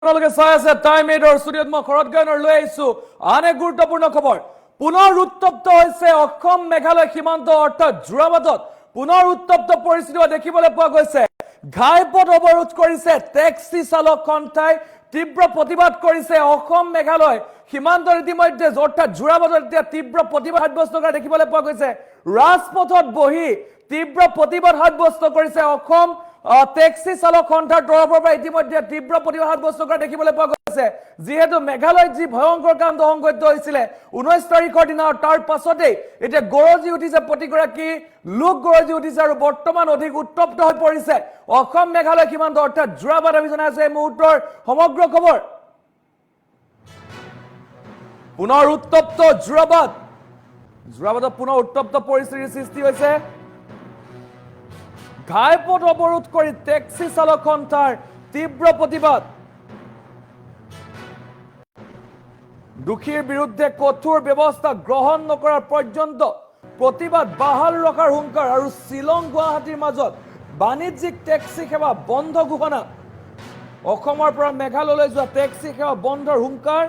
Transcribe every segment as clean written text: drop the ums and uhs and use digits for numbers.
আপোনালোকে চাই আছে টাইম এইডৰ ষ্টুডিঅ'ত মই শৰৎ গায়নৰ লৈ আহিছো আন এক গুৰুত্বপূৰ্ণ খবৰ পুনৰ উত্তপ্ত হৈছে অসম মেঘালয় সীমান্ত অৰ্থাৎ জোৰাবাটত পুনৰ উত্তপ্ত পৰিস্থিতি দেখিবলৈ পোৱা গৈছে ঘাইপথ অৱৰোধ কৰিছে টেক্সি চালক সন্থাই তীব্ৰ প্ৰতিবাদ কৰিছে অসম মেঘালয় সীমান্তৰ ইতিমধ্যে অৰ্থাৎ জোৰাবাটত এতিয়া তীব্ৰ প্ৰতিবাদ সাব্যস্ত কৰা দেখিবলৈ পোৱা গৈছে ৰাজপথত বহি তীব্ৰ প্ৰতিবাদ সাব্যস্ত কৰিছে অসম টেক্সি চালক সন্থাৰ তৰফৰ পৰা ইতিমধ্যে তীব্ৰ প্ৰতিবাদ সাব্যস্ত কৰা দেখিবলৈ পোৱা গৈছে যিহেতু মেঘালয়ত যি ভয়ংকৰ কাণ্ড সংঘটিত হৈছিল 19 তাৰিখৰ দিনা তাৰ পাছতে এতিয়া গৰজি উঠিছে প্ৰতিগৰাকী লোক গৰজি উঠিছে আৰু বৰ্তমান অধিক উত্তপ্ত হৈ পৰিছে অসম মেঘালয় সীমান্ত অৰ্থাৎ জোৰাবাট আমি জনাই আছো এই মুহূৰ্তৰ সমগ্ৰ খবৰ পুনৰ উত্তপ্ত জোৰাবাটত পুনৰ উত্তপ্ত পৰিস্থিতিৰ সৃষ্টি হৈছে ঘাইপথ অৱৰোধ কৰি টেক্সি চালক সন্থাৰ তীব্ৰ প্ৰতিবাদ দুখীৰ বিৰুদ্ধে কঠোৰ ব্যৱস্থা গ্ৰহণ নকৰাৰ পৰ্যন্ত প্ৰতিবাদ বাহাল ৰখাৰ হুংকাৰ আৰু শিলং গুৱাহাটীৰ মাজত বাণিজ্যিক টেক্সি সেৱা বন্ধ ঘোষণা অসমৰ পৰা মেঘালয়লৈ যোৱা টেক্সি সেৱা বন্ধৰ হুংকাৰ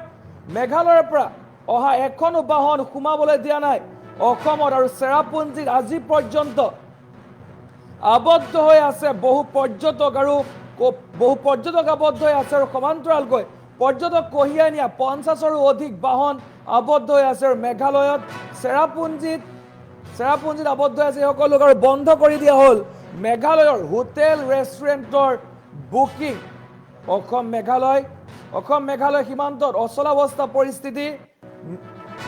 মেঘালয়ৰ পৰা অহা এখনো বাহন সোমাবলৈ দিয়া নাই অসমত আৰু চেৰাপুঞ্জীত আজি পৰ্যন্ত আবদ্ধ হৈ আছে বহু পৰ্যটক আবদ্ধ হৈ আছে আৰু সমান্তৰালকৈ পৰ্যটক কঢ়িয়াই নিয়া 50ৰো অধিক বাহন আবদ্ধ হৈ আছে আৰু মেঘালয়ত চেৰাপুঞ্জীত আবদ্ধ হৈ আছে সকলো লোক আৰু বন্ধ কৰি দিয়া হ'ল মেঘালয়ৰ হোটেল ৰেষ্টুৰেণ্টৰ বুকিং অসম মেঘালয় সীমান্তত অচলাৱস্থা পৰিস্থিতি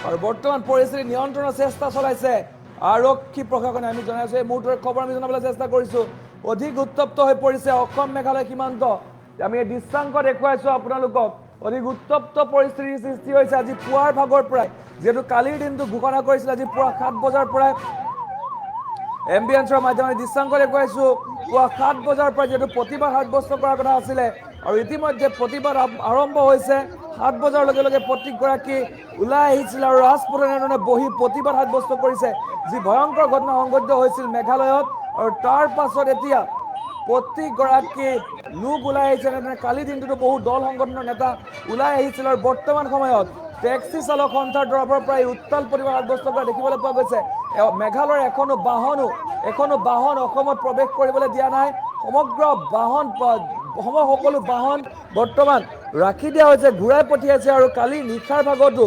আৰু বৰ্তমান পৰিস্থিতি নিয়ন্ত্ৰণৰ চেষ্টা চলাইছে আৰক্ষী প্ৰশাসনে আমি জনাইছো এই মুহূৰ্তৰ খবৰ আমি জনাবলৈ চেষ্টা কৰিছো অধিক উত্তপ্ত হৈ পৰিছে অসম মেঘালয় সীমান্ত আমি এই দৃশ্যাংক দেখুৱাইছো আপোনালোকক অধিক উত্তপ্ত পৰিস্থিতিৰ সৃষ্টি হৈছে আজি পুৱাৰ ভাগৰ পৰাই যেহেতু কালিৰ দিনটো ঘোষণা কৰিছিল আজি পুৱা 7 বজাৰ পৰাই এম্বিয়েন্সৰ মাধ্যমেৰে দৃশ্যাংক দেখুৱাইছো পুৱা 7 বজাৰ পৰা যেহেতু প্ৰতিবাদ সাব্যস্ত কৰাৰ কথা আছিলে আৰু ইতিমধ্যে প্ৰতিবাদ আৰম্ভ হৈছে 7 বজাৰ লগে লগে প্ৰতিগৰাকী ওলাই আহিছিল আৰু ৰাজপথত এনেধৰণে বহি প্ৰতিবাদ সাব্যস্ত কৰিছে যি ভয়ংকৰ ঘটনা সংঘটিত হৈছিল মেঘালয়ত আৰু তাৰ পাছত এতিয়া প্ৰতিগৰাকী লোক ওলাই আহিছে এনেধৰণে কালি দিনটোতো বহু দল সংগঠনৰ নেতা ওলাই আহিছিল আৰু বৰ্তমান সময়ত টেক্সি চালক সন্থাৰ তৰফৰ পৰা উত্তাল প্ৰতিবাদ সাব্যস্ত কৰা দেখিবলৈ পোৱা গৈছে মেঘালয়ৰ এখনো বাহন অসমত প্ৰৱেশ কৰিবলৈ দিয়া নাই সকলো বাহন বৰ্তমান ৰাখি দিয়া হৈছে ঘূৰাই পঠিয়াইছে আৰু কালি নিশাৰ ভাগতো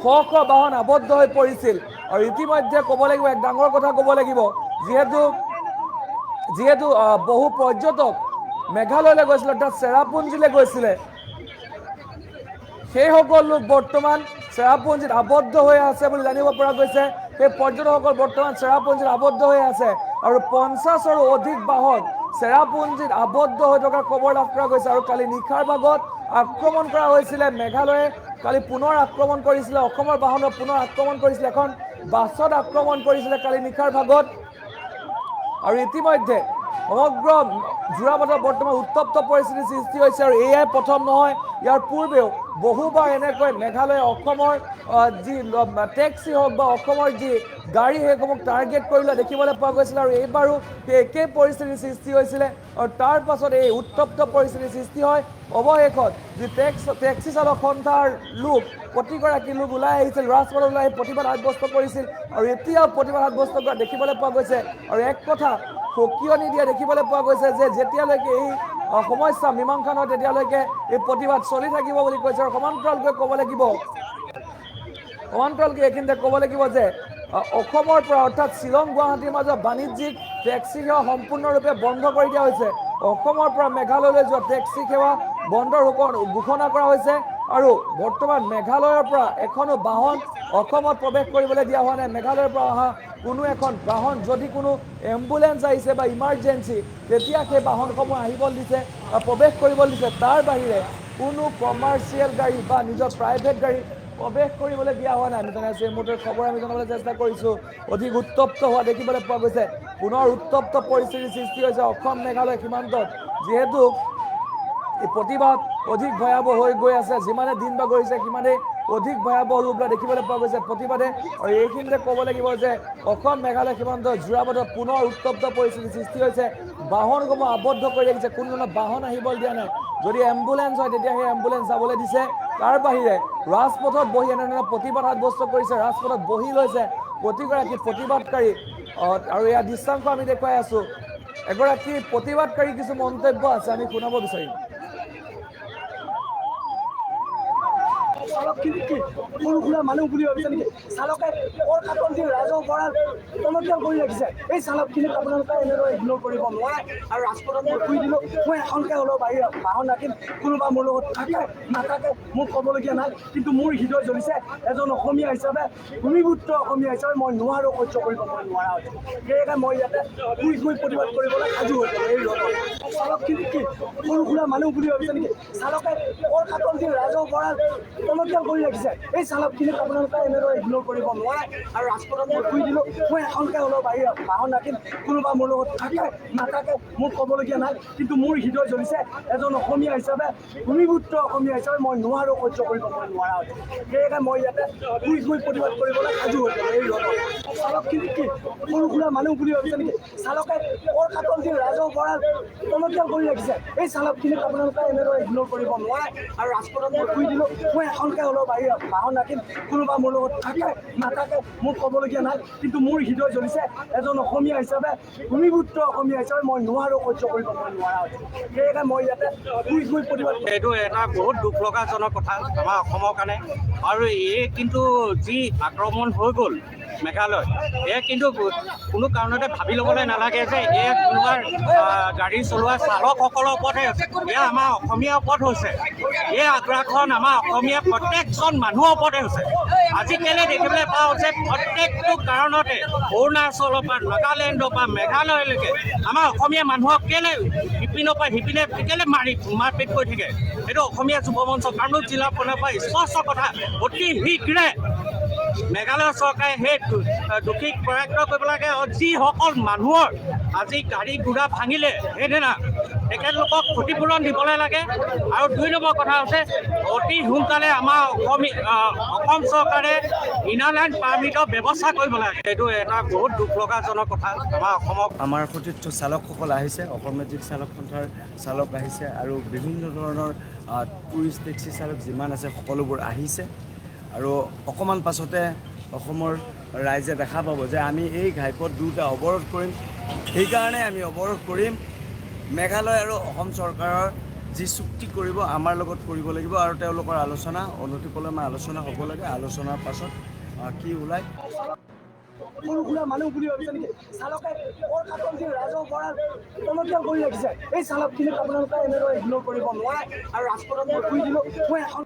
শ বাহন আবদ্ধ হৈ পৰিছিল আৰু ইতিমধ্যে ক'ব লাগিব এক ডাঙৰ কথা ক'ব লাগিব যিহেতু বহু পৰ্যটক মেঘালয়লৈ গৈছিল অৰ্থাৎ চেৰাপুঞ্জীলৈ গৈছিলে সেই সকল লোক বৰ্তমান চেৰাপুঞ্জীত আবদ্ধ হৈ আছে বুলি জানিব পৰা গৈছে সেই পৰ্যটকসকল বৰ্তমান চেৰাপুঞ্জীত আবদ্ধ হৈ আছে আৰু 50ৰো অধিক বাহন চেৰাপুঞ্জীত আবদ্ধ হৈ থকাৰ খবৰ লাভ কৰা গৈছে আৰু কালি নিশাৰ ভাগত আক্ৰমণ কৰা হৈছিলে মেঘালয়ে কালি পুনৰ আক্ৰমণ কৰিছিলে অসমৰ বাহনত পুনৰ আক্ৰমণ কৰিছিলে এখন বাছত আক্ৰমণ কৰিছিলে কালি নিশাৰ ভাগত আৰু ইতিমধ্যে সমগ্ৰ জোৰাবাটত বৰ্তমান উত্তপ্ত পৰিস্থিতিৰ সৃষ্টি হৈছে আৰু এয়াই প্ৰথম নহয় ইয়াৰ পূৰ্বেও বহুবাৰ এনেকৈ মেঘালয় অসমৰ যি টেক্সি হওক বা অসমৰ যি গাড়ী সেইসমূহ টাৰ্গেট কৰি লোৱা দেখিবলৈ পোৱা গৈছিল আৰু এইবাৰো একেই পৰিস্থিতিৰ সৃষ্টি হৈছিলে আৰু তাৰ পাছত এই উত্তপ্ত পৰিস্থিতিৰ সৃষ্টি হয় অৱশেষত যি টেক্সি চালক সন্থাৰ লোক প্ৰতিগৰাকী লোক ওলাই আহিছিল ৰাজপথত ওলাই প্ৰতিবাদ সাব্যস্ত কৰিছিল আৰু এতিয়াও প্ৰতিবাদ সাব্যস্ত কৰা দেখিবলৈ পোৱা গৈছে আৰু এক কথা সকিয়নি দিয়া দেখিবলৈ পোৱা গৈছে যে যেতিয়ালৈকে এই সমস্যা মীমাংসা নহয় তেতিয়ালৈকে এই প্ৰতিবাদ চলি থাকিব বুলি কৈছে আৰু সমান্তৰালকৈ এইখিনিতে ক'ব লাগিব যে অসমৰ পৰা অৰ্থাৎ শিলং গুৱাহাটীৰ মাজত বাণিজ্যিক টেক্সি সেৱা সম্পূৰ্ণৰূপে বন্ধ কৰি দিয়া হৈছে অসমৰ পৰা মেঘালয়লৈ যোৱা টেক্সি সেৱা বন্ধৰ ঘোষণা কৰা হৈছে আৰু বৰ্তমান মেঘালয়ৰ পৰা এখনো বাহন অসমত প্ৰৱেশ কৰিবলৈ দিয়া হোৱা নাই মেঘালয়ৰ পৰা অহা কোনো এখন বাহন যদি কোনো এম্বুলেন্স আহিছে বা ইমাৰ্জেঞ্চি তেতিয়া সেই বাহনসমূহ আহিবলৈ দিছে বা প্ৰৱেশ কৰিবলৈ দিছে তাৰ বাহিৰে কোনো কমাৰ্চিয়েল গাড়ী বা নিজৰ প্ৰাইভেট গাড়ী প্ৰৱেশ কৰিবলৈ দিয়া হোৱা নাই আমি জনাইছো এই মুহূৰ্তৰ খবৰ আমি জনাবলৈ চেষ্টা কৰিছো অধিক উত্তপ্ত হোৱা দেখিবলৈ পোৱা গৈছে পুনৰ উত্তপ্ত পৰিস্থিতিৰ সৃষ্টি হৈছে অসম মেঘালয় সীমান্তত যিহেতু এই প্ৰতিবাদ অধিক ভয়াৱহ হৈ গৈ আছে যিমানে দিন বাগৰিছে সিমানেই অধিক ভয়াৱহ ৰূপ দেখিবলৈ পোৱা গৈছে প্ৰতিবাদে আৰু এইখিনিতে ক'ব লাগিব যে অসম মেঘালয় সীমান্ত জোৰাবাটত পুনৰ উত্তপ্ত পৰিস্থিতিৰ সৃষ্টি হৈছে বাহনসমূহ আবদ্ধ কৰি ৰাখিছে কোনো ধৰণৰ বাহন আহিবলৈ দিয়া নাই যদি এম্বুলেন্স হয় তেতিয়া সেই এম্বুলেন্স যাবলৈ দিছে। তাৰ বাহিৰে ৰাজপথত বহি এনেধৰণে প্ৰতিবাদ সাব্যস্ত কৰিছে, ৰাজপথত বহি লৈছে প্ৰতিগৰাকী প্ৰতিবাদকাৰী। আৰু এয়া দৃশ্যাংশ আমি দেখুৱাই আছো, এগৰাকী প্ৰতিবাদকাৰী কিছু মন্তব্য আছে, আমি শুনাব বিচাৰিম। চালক কিন্তু কি সৰু সুৰা মানুহ বুলি ভাবিছে নেকি? চালকে কৰ কাটন দি ৰাজহ ভঁৰাল টনকিয়াল কৰি ৰাখিছে। এই চালকখিনিক আপোনালোকে এনেদৰে ইগনোৰ কৰিব নোৱাৰে। আৰু ৰাজপথত মই শুই দিলোঁ, মই এখনকৈ হ'লেও বাহন ৰাখিম, কোনোবা মোৰ লগত থাকে নাথাকে মোক ক'বলগীয়া নাই। কিন্তু মোৰ হৃদয় জ্বলিছে, এজন অসমীয়া হিচাপে, ভূমিপুত্ৰ অসমীয়া হিচাপে মই নোৱাৰোঁ, সহ্য কৰিব মই নোৱাৰা হৈছোঁ। সেয়েহে মই ইয়াতে শুই প্ৰতিবাদ কৰিবলৈ সাজু হৈ গ'লোঁ এই ৰ'দত। চালকখিনি কি সৰু সুৰা মানুহ বুলি ভাবিছে নেকি? চালকে কৰ কাটন দি ৰাজহ ভঁৰাল টনকিয়াল কৰি ৰাখিছে। এই চালকখিনিক আপোনালোকে এনেদৰে ইগনোৰ কৰিব নোৱাৰে। আৰু ৰাজপথত মই শুই দিলোঁ, মই এখনকৈ হ'লেও বাহন ৰাখিম, কোনোবা মোৰ লগত থাকে নাথাকে মোক ক'বলগীয়া নাই। কিন্তু মোৰ হৃদয় জ্বলিছে, এজন অসমীয়া হিচাপে, ভূমিপুত্ৰ অসমীয়া হিচাপে মই নোৱাৰোঁ, সহ্য কৰিব মই নোৱাৰা হৈছোঁ। সেয়েহে মই ইয়াতে শুই প্ৰতিবাদ কৰিবলৈ সাজু হৈ গ'লোঁ এই ৰ'দত। চালকখিনি কি সৰু সুৰা মানুহ বুলি ভাবিছে নেকি? চালকে কৰ কাটন দি ৰাজহ ভঁৰাল টনকিয়াল কৰি ৰাখিছে। এই চালকখিনিক আপোনালোকে এনেদৰে ইগনোৰ কৰিব নোৱাৰে। আৰু ৰাজপথত মই শুই দিলোঁ, মই এখনকৈ হ'লেও বাহন ৰাখিম, কোনোবা মোৰ লগত থাকে নাথাকে মোক ক'বলগীয়া নাই। কিন্তু মোৰ হৃদয় জ্বলিছে, এজন অসমীয়া হিচাপে, ভূমিপুত্ৰ অসমীয়া হিচাপে মই নোৱাৰোঁ, সহ্য কৰিব মই নোৱাৰা হৈছোঁ। সেয়েহে মই ইয়াতে শুই প্ৰতিবাদ। এইটো এটা বহুত দুখ লগাজনক কথা আমাৰ অসমৰ কাৰণে। আৰু এই কিন্তু যি আক্ৰমণ হৈ গ'ল মেঘালয়, এয়া কিন্তু কোনো কাৰণতে ভাবি ল'বলৈ নালাগে যে এয়া কোনোবাৰ গাড়ী চলোৱা চালকসকলৰ ওপৰতহে হৈছে। এয়া আমাৰ অসমীয়াৰ ওপৰত হৈছে। এই আগ্ৰাসন আমাৰ অসমীয়া প্ৰত্যেকজন মানুহৰ ওপৰতে হৈছে। আজিকালি দেখিবলৈ পাওঁ যে প্ৰত্যেকটো কাৰণতে অৰুণাচলৰ পৰা নাগালেণ্ডৰ পৰা মেঘালয়লৈকে আমাৰ অসমীয়া মানুহক কেলে সিপিনৰ পৰা সিপিনে কেলে মাৰপিট কৰি থাকে। এইটো অসমীয়া যুৱ মঞ্চ কামৰূপ জিলাৰ ফালৰ পৰা স্পষ্ট কথা। অতি শীঘ্ৰে মেঘালয় চৰকাৰে সেই দোষীক কৰায়ত্ব কৰিব লাগে। আৰু যিসকল মানুহৰ আজি গাড়ী ঘোঁৰা ভাঙিলে সেইদিনা তেখেতলোকক ক্ষতিপূৰণ দিবলৈ লাগে। আৰু 2 নম্বৰ কথা হৈছে অতি সোনকালে আমাৰ অসম চৰকাৰে ইনাৰ লাইন পাৰ্মিটৰ ব্যৱস্থা কৰিব লাগে। এইটো এটা বহুত দুখ লগাজনক কথা আমাৰ অসমক। আমাৰ সতীৰ্থ চালকসকল আহিছে, অসম মেজিক চালক সন্থাৰ চালক আহিছে আৰু বিভিন্ন ধৰণৰ টুৰিষ্ট টেক্সি চালক যিমান আছে সকলোবোৰ আহিছে। আৰু অকণমান পাছতে অসমৰ ৰাইজে দেখা পাব যে আমি এই ঘাইপথ দুটা অৱৰোধ কৰিম। সেইকাৰণে আমি অৱৰোধ কৰিম, মেঘালয় আৰু অসম চৰকাৰৰ যি চুক্তি কৰিব আমাৰ লগত কৰিব লাগিব। আৰু তেওঁলোকৰ আলোচনা অনতিপলমে আলোচনা হ'ব লাগে। আলোচনাৰ পাছত কি ওলায়। সৰু সুৰা মানুহ বুলি ভাবিছে নেকি? চালকে কৰ কাটন দি ৰাজহ ভঁৰাল টনকিয়াল কৰি ৰাখিছে। এই চালকখিনিক আপোনালোকে এনেদৰে ইগনোৰ কৰিব নোৱাৰে। আৰু ৰাজপথত মই শুই দিলোঁ, মই এখন